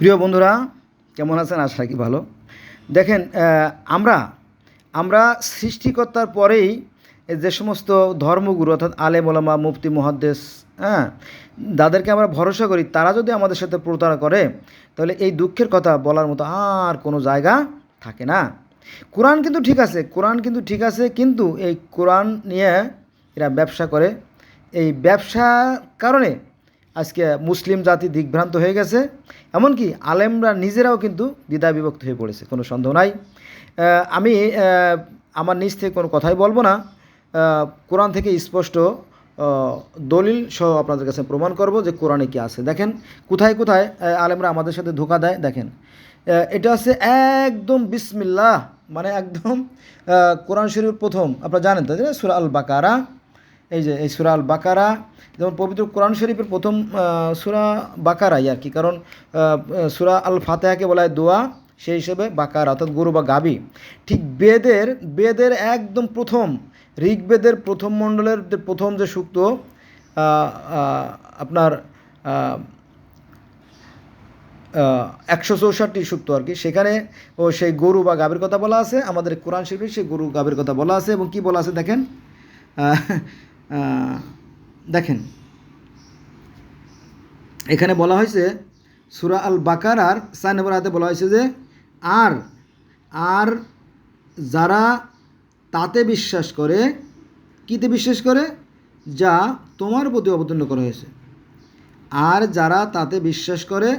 প্রিয় বন্ধুরা, কেমন আছেন? আশা রাখি ভালো। দেখেন, আমরা আমরা সৃষ্টিকর্তার পরেই যে সমস্ত ধর্মগুরু অর্থাৎ আলেম ওলামা মুফতি মুহাদ্দিস, হ্যাঁ, যাদেরকে আমরা ভরসা করি, তারা যদি আমাদের সাথে প্রতারণা করে, তাহলে এই দুঃখের কথা বলার মতো আর কোনো জায়গা থাকে না। কোরআন কিন্তু ঠিক আছে, কিন্তু এই কোরআন নিয়ে এরা ব্যবসা করে। এই ব্যবসার কারণে আজকে মুসলিম জাতি দিগ্ভ্রান্ত হয়ে গেছে। এমনকি আলেমরা নিজেরাও কিন্তু দ্বিধা বিভক্ত হয়ে পড়েছে, কোনো সন্দেহ নাই। আমি আমার নিজ থেকে কোনো কথাই বলবো না, কোরআন থেকে স্পষ্ট দলিল সহ আপনাদের কাছে প্রমাণ করব যে কোরআনে কি আছে। দেখেন কোথায় কোথায় আলেমরা আমাদের সাথে ধোঁকা দেয়। দেখেন, এটা আছে একদম বিসমিল্লাহ, মানে একদম কোরআন শরীফের প্রথম, আপনারা জানেন তাই না, সূরা আল বাকারা। এই সূরা আল বাকারা যেমন পবিত্র কোরআন শরীফের প্রথম সূরা বাকারাই আর কি, কারণ সূরা আল ফাতিহাকে বলা হয় দোয়া, সেই হিসেবে বাকারা অর্থাৎ গরু বা গাভী। ঠিক বেদের একদম প্রথম, ঋগ্বেদের প্রথম মণ্ডলের প্রথম যে সূক্ত, আপনার 164টি সূক্ত আর কি, সেখানে সেই গরু বা গাভীর কথা বলা আছে। আমাদের কোরআন শরীফে সেই গরু গাভীর কথা বলা আছে। এবং কি বলা আছে দেখেন, দেখেন এখানে বলা হয়েছে সূরা আল বাকারার 4 নম্বর আয়াতে বলা হয়েছে যে আর আর যারা তাতে বিশ্বাস করে, কিতে বিশ্বাস করে, যা তোমার প্রতি অবতীর্ণ করা হয়েছে। আর যারা তাতে বিশ্বাস করে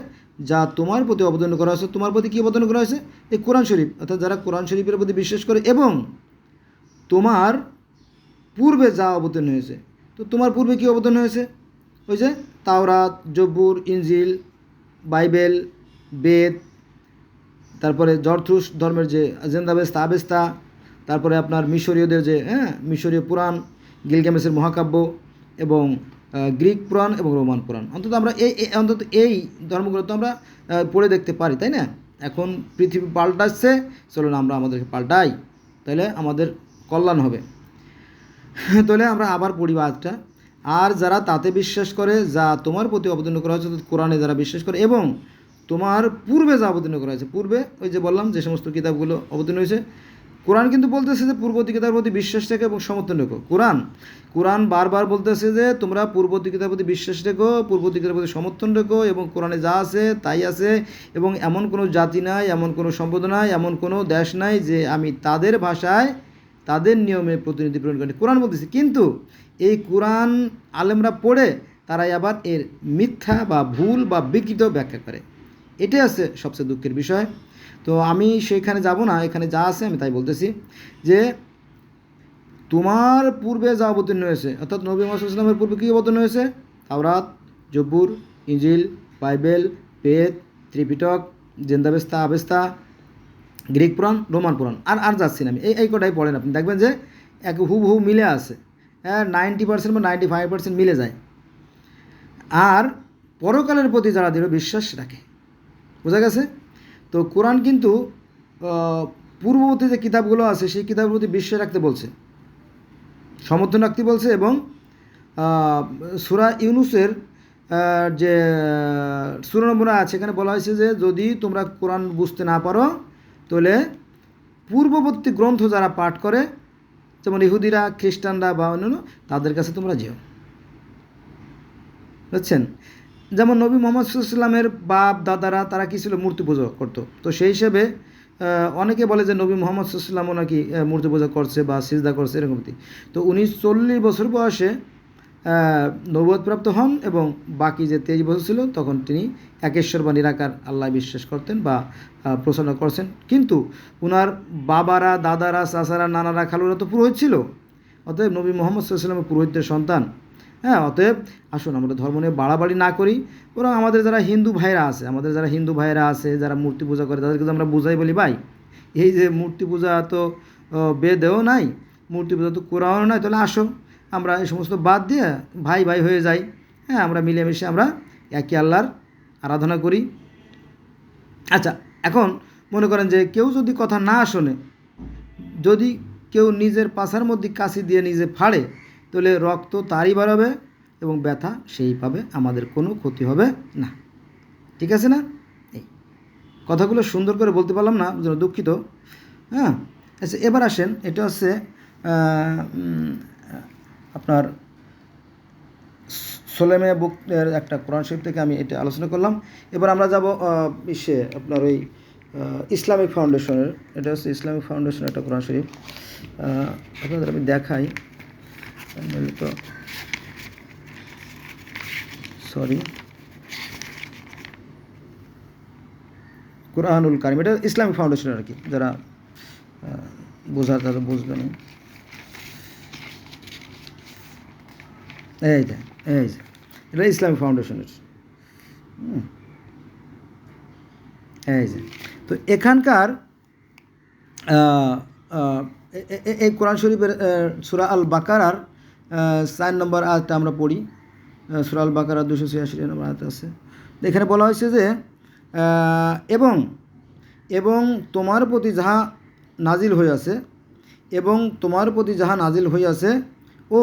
যা তোমার প্রতি অবতীর্ণ করা হয়েছে। তোমার প্রতি কী অবতীর্ণ করা হয়েছে? এই কোরআন শরীফ, অর্থাৎ যারা কোরআন শরীফের প্রতি বিশ্বাস করে এবং তোমার পূর্বে যা অবতীর্ণ হয়েছে। তো তোমার পূর্বে কী অবতীর্ণ হয়েছে? ওই যে তাওরাত, জব্বুর, ইনজিল, বাইবেল, বেদ, তারপরে জরথ্রুস ধর্মের যে জেন্দাবেস্তা আবেস্তা, তারপরে আপনার মিশরীয়দের যে মিশরীয় পুরাণ, গিলগামেশের মহাকাব্য, এবং গ্রিক পুরাণ এবং রোমান পুরাণ। অন্তত এই ধর্মগুলো তো আমরা পড়ে দেখতে পারি, তাই না? এখন পৃথিবী পাল্টাচ্ছে, চলুন আমরা আমাদেরকে পাল্টাই, তাহলে আমাদের কল্যাণ হবে। তাহলে আমরা আবার পড়ি আজটা। আর যারা তাতে বিশ্বাস করে যা তোমার প্রতি অবতীর্ণ করা হয়েছে, কোরআনে যারা বিশ্বাস করে এবং তোমার পূর্বে যা অবতীর্ণ করা হয়েছে। পূর্বে ওই যে বললাম যে সমস্ত কিতাবগুলো অবতীর্ণ হয়েছে। কোরআন কিন্তু বলতেছে যে পূর্ববর্তী কিতাবের প্রতি বিশ্বাস রেখো এবং সমর্থন রেখো। কোরআন বারবার বলতেছে যে তোমরা পূর্ববর্তী কিতাবের প্রতি বিশ্বাস রেখো, পূর্ববর্তী কিতাবের প্রতি সমর্থন রেখো, এবং কোরআনে যা আছে তাই আছে। এবং এমন কোনো জাতি নাই, এমন কোনো সম্প্রদায় নাই, এমন কোনো দেশ নাই যে আমি তাদের ভাষায় তাদের নিয়মে প্রতিনিধি প্রেরণ করি। কোরআন বলতেছে, কিন্তু এই কোরআন আলেমরা পড়ে তারাই আবার এর মিথ্যা বা ভুল বা বিকৃত ব্যাখ্যা করে। এটাই আছে সবচেয়ে দুঃখের বিষয়। তো আমি সেইখানে যাব না, এখানে যা আছে আমি তাই বলতেছি যে তোমার পূর্বে যা অবতীর্ণ হয়েছে, অর্থাৎ নবী মুহাম্মদ সাল্লাল্লাহু আলাইহি ওয়াসাল্লামের পূর্বে কী অবতীর্ণ হয়েছে? তাওরাত, জব্বুর, ইনজিল, বাইবেল, বেদ, ত্রিপিটক, জেন্দাবেস্তা আবেস্তা, গ্রিক পুরাণ, রোমান পুরাণ। আর যাচ্ছি না আমি, এই কটাই পড়েন, আপনি দেখবেন যে এক হুবহু মিলে আছে। 90% বা 95% মিলে যায়। আর পরকালের প্রতি যারা দৃঢ় বিশ্বাস রাখে, বোঝা গেছে? তো কোরআন কিন্তু পূর্ববর্তী যে কিতাবগুলো আছে সেই কিতাবের প্রতি বিশ্বাস রাখতে বলছে, সমর্থন রাখতে বলছে। এবং সূরা ইউনূসের যে 16 নম্বর আয়াত, সেখানে বলা হয়েছে যে যদি তোমরা কোরআন বুঝতে না পারো তাহলে পূর্ববর্তী গ্রন্থ যারা পাঠ করে, যেমন ইহুদিরা, খ্রিস্টানরা বা অন্যান্য, তাদের কাছে তোমরা যেও। বুঝছেন? যেমন নবী মুহাম্মদ সাল্লাল্লাহু আলাইহি ওয়াসাল্লামের বাপ দাদারা তারা কী ছিল? মূর্তি পূজা করতো। তো সেই হিসেবে অনেকে বলে যে নবী মুহাম্মদ সাল্লাল্লাহু আলাইহি ওয়াসাল্লামও নাকি মূর্তি পূজা করছে বা সিজদা করছে, এরকম। তো উনি 40 বছর বয়সে নবুয়তপ্রাপ্ত হন এবং বাকি যে 23 বছর ছিল তখন তিনি একেশ্বর বা নিরাকার আল্লাহ বিশ্বাস করতেন বা প্রচারণা করছেন। কিন্তু ওনার বাবারা, দাদারা, চাচারা, নানারা, খালুরা তো পুরোহিত ছিল। অতএব নবী মুহাম্মদ সাল্লাল্লাহু আলাইহি ওয়াসাল্লামের পুরোহিতের সন্তান। অতএব আসুন আমরা ধর্ম নিয়ে বাড়াবাড়ি না করি, বরং আমাদের যারা হিন্দু ভাইয়েরা আছে, যারা মূর্তি পূজা করে, তাদেরকে আমরা বুঝাই বলি, ভাই এই যে মূর্তি পূজা তো বেদেও নাই, মূর্তি পূজা তো কোরআনও নাই, তাহলে আসো আমরা এই সমস্ত বাদ দিয়ে ভাই ভাই হয়ে যাই। আমরা মিলেমিশে আমরা একই আল্লাহর আরাধনা করি। আচ্ছা, এখন মনে করেন যে কেউ যদি কথা না শোনে, যদি কেউ নিজের পাছার মধ্যে কাঁচি দিয়ে নিজে ফাড়ে, তাহলে রক্ত তারই বাড়াবে এবং ব্যথা সেই পাবে, আমাদের কোনো ক্ষতি হবে না। ঠিক আছে না? এই কথাগুলো সুন্দর করে বলতে পারলাম না, যেন দুঃখিত। হ্যাঁ, আচ্ছা এবার আসেন, এটা হচ্ছে আপনার সোলেমিয়া বুক একটা কোরআন শরীফ থেকে আমি এটা আলোচনা করলাম। এবার আমরা যাব আপনার ওই ইসলামিক ফাউন্ডেশনের, এটা হচ্ছে ইসলামিক ফাউন্ডেশনের একটা কোরআন শরীফ। আপনাদের আমি দেখাই, তো সরি, কোরআনুল কারিম, এটা ইসলামিক ফাউন্ডেশনের আর কি, যারা বোঝার তারা বুঝবেন। এই যে এটা ইসলামিক ফাউন্ডেশনের। এই যে তো এখানকার এই কোরআন শরীফের সূরা আল বাকারার 4 নম্বর আয়াতটা আমরা পড়ি। সূরা আল বাকারার 286 নম্বর আয়াত আছে। এখানে বলা হয়েছে যে এবং তোমার প্রতি যাহা নাজিল হইয়াছে, এবং তোমার প্রতি যাহা নাজিল হইয়াছে ও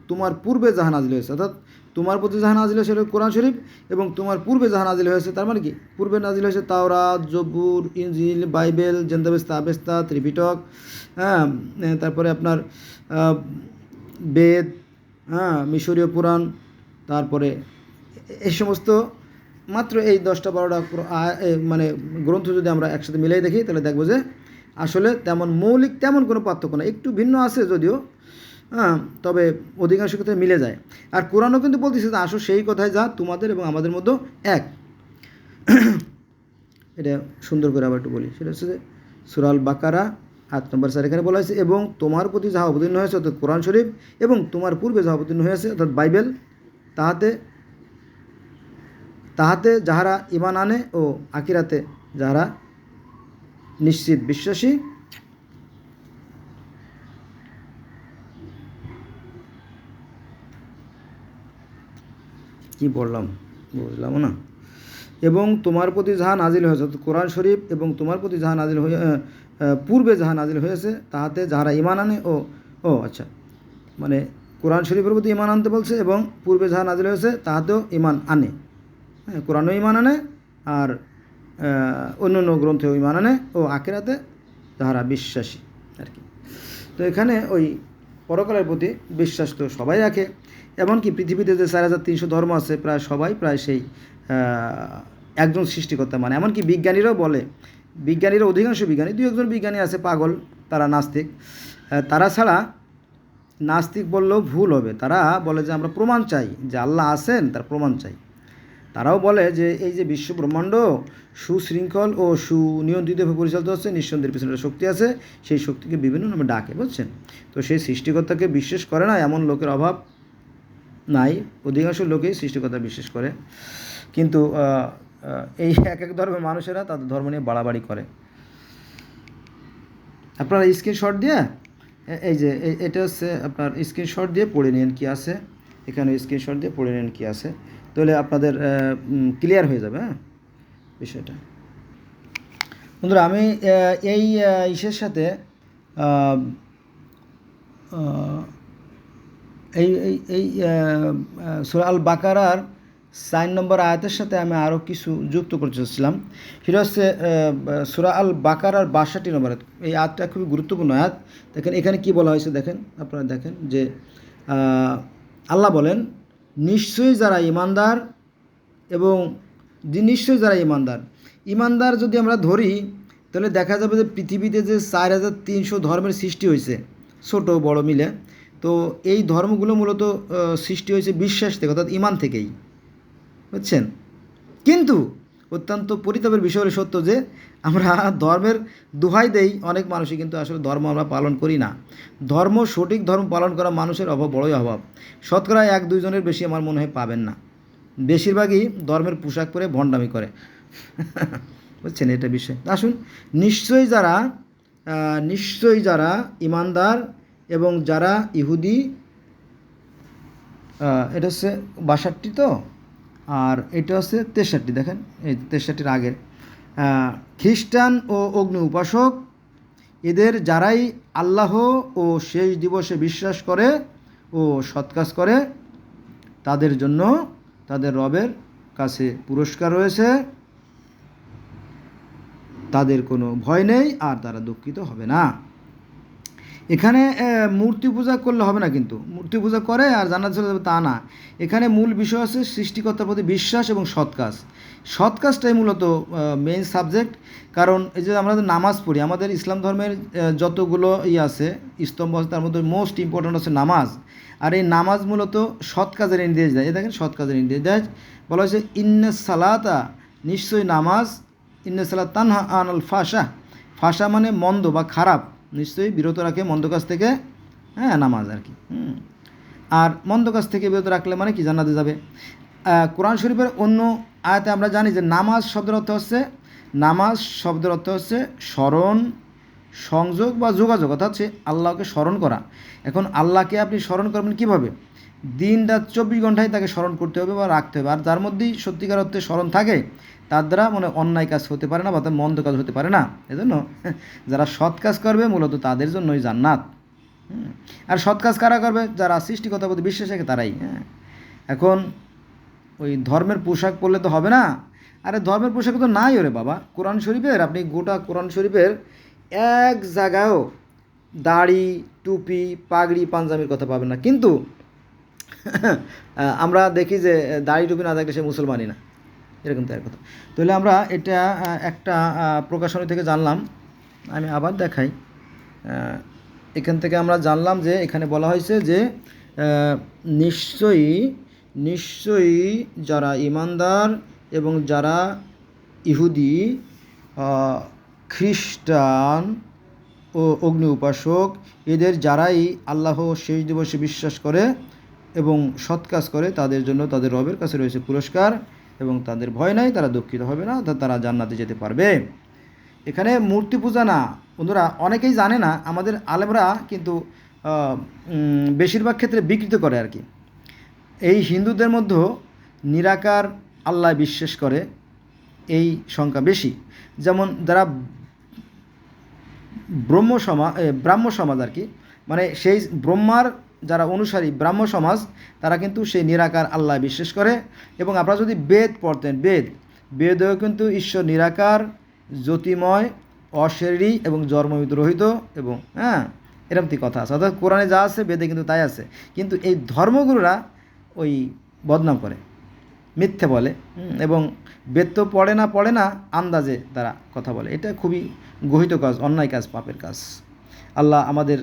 তোমার পূর্বে যাহা নাজিল হয়েছে, অর্থাৎ তোমার প্রতি যাহা নাজিল হয়েছে কোরআন শরীফ, এবং তোমার পূর্বে যাহা নাজিল হয়েছে, তার মানে কি পূর্বে নাজিল হয়েছে তাওরাত, জবুর, ইনজিল, বাইবেল, জেন্দাবেস্তা, আবেস্তা, ত্রিপিটক, হ্যাঁ, তারপরে আপনার বেদ, হ্যাঁ, মিশরীয় পুরাণ, তারপরে এই সমস্ত মাত্র এই 10-12টা মানে গ্রন্থ যদি আমরা একসাথে মিলাই দেখি, তাহলে দেখবো যে আসলে তেমন কোনো পার্থক্য না, একটু ভিন্ন আছে যদিও, হ্যাঁ, তবে অধিকাংশ ক্ষেত্রে মিলে যায়। আর কোরআনও কিন্তু বলতেছে যে আসো সেই কথায় যা তোমাদের এবং আমাদের মধ্যে এক। এটা সুন্দর করে আবার একটু বলি, সেটা হচ্ছে যে সূরা আল বাকারা 8 নম্বর 4, এখানে বলা হয়েছে এবং তোমার প্রতি যাহা অবতীর্ণ হয়েছে অর্থাৎ কোরআন শরীফ, এবং তোমার পূর্বে যাহা অবতীর্ণ হয়েছে অর্থাৎ বাইবেল, তাহাতে যাহারা ঈমান আনে ও আখিরাতে যাহারা নিশ্চিত বিশ্বাসী, কি বললাম বুঝলাম না। এবং তোমার প্রতি যাহা নাজিল হয়েছে অর্থাৎ কোরআন শরীফ, এবং তোমার প্রতি যাহা নাজিল পূর্বে যাহা নাজিল হয়েছে তাহাতে যাহারা ঈমান আনে ও আচ্ছা, মানে কোরআন শরীফের প্রতি ঈমান আনতে বলছে, এবং পূর্বে যাহা নাজিল হয়েছে তাহাতেও ঈমান আনে, হ্যাঁ, কোরআনও ঈমান আনে আর অন্য অন্য গ্রন্থেও ঈমান আনে ও আখিরাতে যাহারা বিশ্বাসী আর কি। তো এখানে ওই পরকালের প্রতি বিশ্বাস তো সবাই রাখে, এমনকি পৃথিবীতে যে 4300 ধর্ম আছে প্রায় সবাই সেই একজন সৃষ্টিকর্তা মানে। এমনকি বিজ্ঞানীরাও বলে, অধিকাংশ বিজ্ঞানী, 2-1 জন বিজ্ঞানী আছে পাগল, তারা নাস্তিক, তারা ছাড়া নাস্তিক বললেও ভুল হবে, তারা বলে যে আমরা প্রমাণ চাই যে আল্লাহ আছেন, তার প্রমাণ চাই। তারাও বলে যে এই যে বিশ্ব ব্রহ্মাণ্ড সুশৃঙ্খল ও সুনিয়ন্ত্রিতভাবে পরিচালিত হচ্ছে, নিঃসন্দেহের পিছনে একটা শক্তি আছে, সেই শক্তিকে বিভিন্ন নামে ডাকে, বুঝছেন। তো সেই সৃষ্টিকর্তাকে বিশ্বাস করে না এমন লোকের অভাব নাই, অধিকাংশ লোকেই সৃষ্টিকর্তা বিশ্বাস করে। কিন্তু এই এক ধর্মের মানুষেরা তাদের ধর্ম নিয়ে বাড়াবাড়ি করে। আপনারা স্ক্রিনশট দিয়ে এই যে এটা হচ্ছে আপনার স্ক্রিনশট দিয়ে পড়ে নিন কি আছে, এখানে স্ক্রিনশট দিয়ে পড়ে নিন কি আছে, তাহলে আপনাদের ক্লিয়ার হয়ে যাবে, হ্যাঁ, বিষয়টা। বন্ধুরা, আমি এই ইসের সাথে এই সূরা আল বাকারার 4 নম্বর আয়াতের সাথে আমি আরও কিছু যুক্ত করতে চাচ্ছিলাম। সেটা হচ্ছে সূরা আল বাকারার 62 নম্বর আয়াত। এই আয়াতটা খুবই গুরুত্বপূর্ণ আয়াত। দেখেন এখানে কি বলা হয়েছে, দেখেন আপনারা দেখেন যে আল্লাহ বলেন নিশ্চয়ই যারা ঈমানদার, এবং নিশ্চয়ই যারা ঈমানদার যদি আমরা ধরি, তাহলে দেখা যাবে যে পৃথিবীতে যে 4300 ধর্মের সৃষ্টি হয়েছে ছোট বড় মিলে, তো এই ধর্মগুলো মূলত সৃষ্টি হয়েছে বিশ্বাস থেকে, অর্থাৎ ঈমান থেকেই, বুঝছেন। কিন্তু অত্যন্ত পরিতাপের বিষয় হলো সত্য যে আমরা ধর্মের দোহাই দেই, অনেক মানুষই কিন্তু আসলে ধর্ম আমরা পালন করি না। সঠিক ধর্ম পালন করা মানুষের অভাব, বড়ই অভাব। শতকরা 1-2 জনের বেশি আমার মনে হয় পাবেন না। বেশিরভাগই ধর্মের পোশাক পরে ভণ্ডামি করে, বুঝছেন, এটা বিষয়। আসুন, নিশ্চয়ই যারা ঈমানদার এবং যারা ইহুদি, এটা হচ্ছে 62 তো, আর এটা হচ্ছে 63, দেখেন এই 63-র আগের, খ্রিস্টান ও অগ্নি উপাসক, এদের যারাই আল্লাহ ও শেষ দিবসে বিশ্বাস করে ও সৎকাজ করে, তাদের জন্য তাদের রবের কাছে পুরস্কার রয়েছে তাদের কোনো ভয় নেই আর তারা দুঃখিত হবে না। এখানে মূর্তি পূজা করলে হবে না, কিন্তু মূর্তি পূজা করে আর জান্নাতে চলে যাবে তা না। এখানে মূল বিষয় আছে সৃষ্টিকর্তার প্রতি বিশ্বাস এবং সৎ কাজ। সৎ কাজটাই মূলত মেইন সাবজেক্ট। কারণ এই যে আমরা নামাজ পড়ি, আমাদের ইসলাম ধর্মের যতগুলো আছে স্তম্ভ আছে, তার মধ্যে মোস্ট ইম্পর্ট্যান্ট হচ্ছে নামাজ। আর এই নামাজ মূলত সৎ কাজের নির্দেশ দেয়। এই দেখেন সৎ কাজের নির্দেশ দেয়। বলা হয়েছে ইন্না সালাতা, নিশ্চয়ই নামাজ, ইন্না সালাত তানহা আনাল ফাশা, ফাশা মানে মন্দ বা খারাপ, নিশ্চয়ই বিরত রাখে মন্দ কাজ থেকে, হ্যাঁ নামাজ আর কি। আর মন্দ কাজ থেকে বিরত রাখলে মানে কি জান্নাতে যাবে। কোরআন শরীফের অন্য আয়াতে আমরা জানি যে নামাজ শব্দের অর্থ হচ্ছে স্মরণ, সংযোগ বা যোগাযোগ, অর্থাৎ হচ্ছে আল্লাহকে স্মরণ করা। এখন আল্লাহকে আপনি স্মরণ করবেন কীভাবে? দিন রাত 24 ঘন্টায় তাকে স্মরণ করতে হবে বা রাখতে হবে। আর যার মধ্যেই সত্যিকার অর্থে স্মরণ থাকে তার দ্বারা মানে অন্যায় কাজ হতে পারে না বা তার মন্দ কাজ হতে পারে না। এজন্য যারা সৎ কাজ করবে মূলত তাদের জন্যই জান্নাত। আর সৎ কাজ কারা করবে? যারা সৃষ্টিকর্তার প্রতি বিশ্বাস রাখে তারাই। এখন ওই ধর্মের পোশাক পরলে তো হবে না। আরে ধর্মের পোশাক তো নাই ওরে বাবা। কোরআন শরীফের আপনি গোটা কোরআন শরীফের এক জায়গায়ও দাড়ি, টুপি, পাগড়ি, পাঞ্জাবির কথা পাবেন না। কিন্তু আমরা দেখি যে দাড়ি টুপি না থাকলে সে মুসলমানই না, এরকম তার কথা। তাহলে আমরা এটা একটা প্রকাশনী থেকে জানলাম। আমি আবার দেখাই। এখান থেকে আমরা জানলাম যে এখানে বলা হয়েছে যে নিশ্চয়ই যারা ইমানদার এবং যারা ইহুদি, খ্রিস্টান ও অগ্নি উপাসক, এদের যারাই আল্লাহ শেষ দিবসে বিশ্বাস করে এবং সৎ কাজ করে তাদের জন্য তাদের রবের কাছে রয়েছে পুরস্কার এবং তাদের ভয় নাই, তারা দুঃখিত হবে না, তারা জান্নাতে যেতে পারবে। এখানে মূর্তি পূজা না বন্ধুরা, অনেকেই জানে না। আমাদের আলেমরা কিন্তু বেশিরভাগ ক্ষেত্রে বিকৃত করে আর কি। এই হিন্দুদের মধ্যেও নিরাকার আল্লাহ বিশ্বাস করে এই সংখ্যা বেশি। যেমন যারা ব্রাহ্ম সমাজ আর কি, মানে সেই ব্রহ্মার যারা অনুসারী ব্রাহ্ম সমাজ, তারা কিন্তু সেই নিরাকার আল্লাহ বিশ্বাস করে। এবং আপনারা যদি বেদ পড়তেন, বেদেও কিন্তু ঈশ্বর নিরাকার, জ্যোতিময়, অশরীরী এবং জন্মবিদ্রোহিত এবং এরকমটি কথা আছে। অর্থাৎ কোরআনে যা আছে বেদে কিন্তু তাই আছে। কিন্তু এই ধর্মগুরুরা ওই বদনাম করে, মিথ্যে বলে এবং বেদ তো পড়ে না আন্দাজে তারা কথা বলে। এটা খুবই গহিত কাজ, অন্যায় কাজ, পাপের কাজ। আল্লাহ আমাদের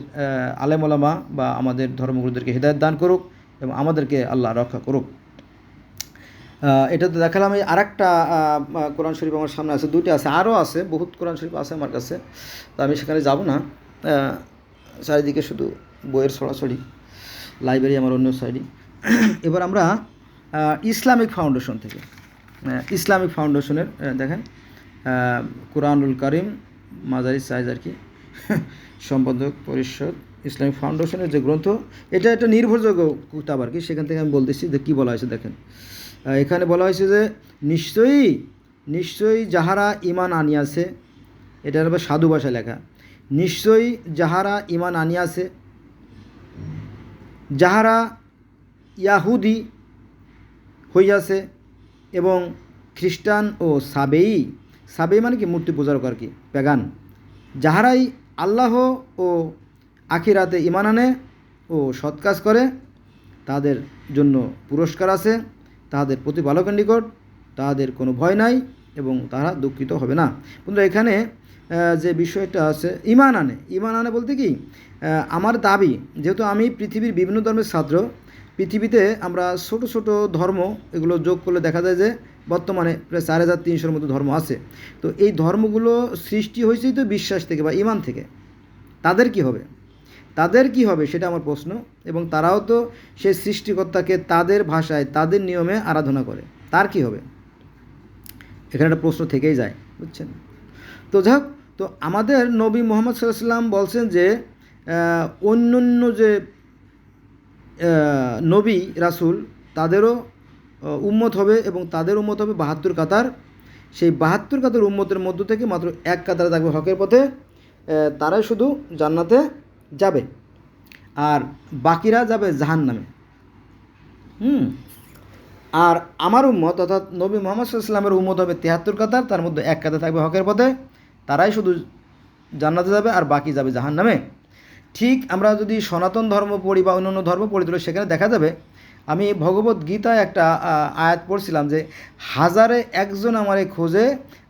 আলেম ওলামা বা আমাদের ধর্মগুরুদেরকে হিদায়াত দান করুক এবং আমাদেরকে আল্লাহ রক্ষা করুক। এটা তো দেখালাম। এই আরেকটা কোরআন শরীফ আমার সামনে আছে, দুটো আছে, আরও আছে, বহুত কোরআন শরীফ আছে আমার কাছে। তো আমি সেখানে যাব না। চারিদিকে শুধু বইয়ের ছড়াছড়ি, লাইব্রেরি আমার অন্য সাইডে। এবার আমরা ইসলামিক ফাউন্ডেশন থেকে, ইসলামিক ফাউন্ডেশনের দেখেন কুরআনুল কারীম মাজারিস সাইজ আর কি, সম্পাদক পরিষদ, ইসলামিক ফাউন্ডেশনের যে গ্রন্থ, এটা একটা নির্ভরযোগ্য কিতাব আর কি। সেখান থেকে আমি বলতেছি যে কী বলা হয়েছে দেখেন। এখানে বলা হয়েছে যে নিশ্চয়ই যাহারা ঈমান আনিয়াছে, এটা হবে সাধু ভাষায় লেখা, নিশ্চয়ই যাহারা ঈমান আনিয়াছে, যাহারা ইয়াহুদি হইয়াছে এবং খ্রিস্টান ও সাবেই মানে কি মূর্তি পূজার আর কি, প্যাগান, যাহারাই আল্লাহ ও আখিরাতে ঈমান আনে ও সৎ কাজ করে তাদের জন্য পুরস্কার আছে, তাহাদের প্রতিপালকের নিকট তাহাদের কোনো ভয় নাই এবং তারা দুঃখিত হবে না। কিন্তু এখানে যে বিষয়টা আছে ঈমান আনে বলতে কি, আমার দাবি, যেহেতু আমি পৃথিবীর বিভিন্ন ধর্মের ছাত্র, পৃথিবীতে আমরা ছোট ছোট ধর্ম এগুলো যোগ করলে দেখা যায় যে বর্তমানে প্রায় 4300-এর মতো ধর্ম আছে। তো এই ধর্মগুলো সৃষ্টি হয়েছেই তো বিশ্বাস থেকে বা ঈমান থেকে। তাদের কি হবে সেটা আমার প্রশ্ন। এবং তারাও তো সেই সৃষ্টিকর্তাকে তাদের ভাষায় তাদের নিয়মে আরাধনা করে, তার কি হবে? এখানে একটা প্রশ্ন থেকেই যায়, বুঝছেন? তো যাই হোক, তো আমাদের নবী মুহাম্মদ সাল্লাল্লাহু আলাইহি ওয়াসাল্লাম বলছেন যে অন্যান্য যে নবী রাসূল তাদেরও উম্মত হবে এবং তাদের উম্মত হবে 72 কাতার। সেই 72 কাতার উম্মতের মধ্য থেকে মাত্র এক কাতারে থাকবে হকের পথে, তারাই শুধু জান্নাতে যাবে আর বাকিরা যাবে জাহান্নামে। আর আমার উম্মত অর্থাৎ নবী মুহাম্মদ সাল্লাল্লাহু আলাইহি ওয়াসাল্লামের উম্মত হবে 73 কাতার, তার মধ্যে এক কাতার থাকবে হকের পথে, তারাই শুধু জান্নাতে যাবে আর বাকি যাবে জাহান্নামে। ঠিক আমরা যদি সনাতন ধর্ম পড়ি বা অন্যান্য ধর্ম পড়ি তাহলে সেখানে দেখা যাবে, আমি ভগবত গীতায় একটা আয়াত পড়ছিলাম যে হাজারে একজন আমারে খোঁজে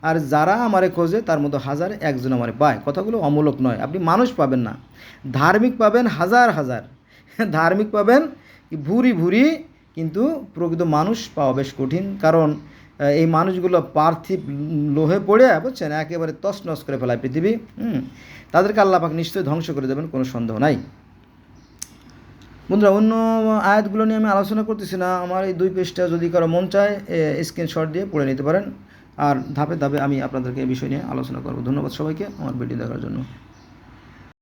আর যারা আমারে খোঁজে তার মধ্যে হাজারে একজন আমারে পায়। কথাগুলো অমূলক নয়। আপনি মানুষ পাবেন না, ধার্মিক পাবেন হাজার হাজার, ধার্মিক পাবেন ভুরি ভুরি, কিন্তু প্রকৃত মানুষ পাওয়া বেশ কঠিন। কারণ এই মানুষগুলো পার্থিব লোহে পড়ে, বুঝছেন, একেবারে তছনছ করে ফেলায় পৃথিবী। তাদেরকে আল্লাহ পাক নিশ্চয়ই ধ্বংস করে দেবেন, কোনো সন্দেহ নাই। বন্ধুরা, অন্য আয়াতগুলো নিয়ে আমি আলোচনা করতেছি না। আমার এই 2 পেজটা যদি কারো মন চায় স্ক্রিনশট দিয়ে পড়ে নিতে পারেন, আর ধাপে ধাপে আমি আপনাদেরকে এই বিষয় নিয়ে আলোচনা করব। ধন্যবাদ সবাইকে আমার ভিডিও দেখার জন্য।